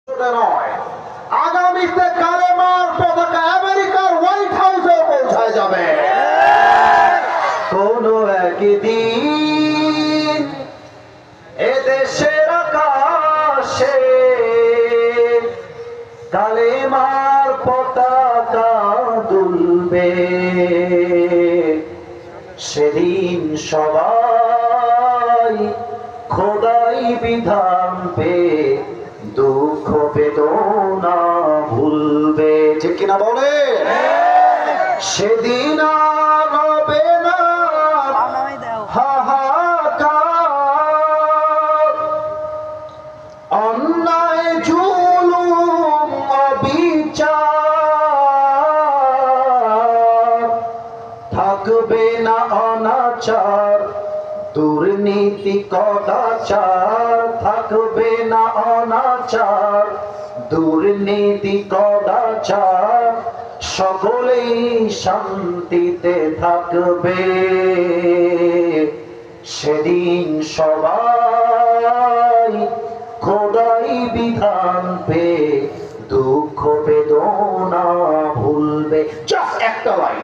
নয়, আগামীতে কালেমার পতাকা আমেরিকার হোয়াইট হাউসে পৌঁছায় যাবে। কোনো একদিন এদেশের আকাশে কালেমার পতাকা দুলবে, সেদিন সবাই খোদাই বিধান পে দুঃখ বেদনা ভুলবে, ঠিক কিনা বলে? সেদিন আর হবে না হাহাকার, অন্যায় জুলুম অবিচার, থাকবে না অনাচার দুর্নীতি কদাচার, থাকবে না অনাচার দুর্নীতি কদাচার, সকলেই শান্তিতে থাকবে, সেদিন সবাই খোদাই বিধান পে দুঃখ বেদনা ভুলবে। জাস্ট একটা লাইন।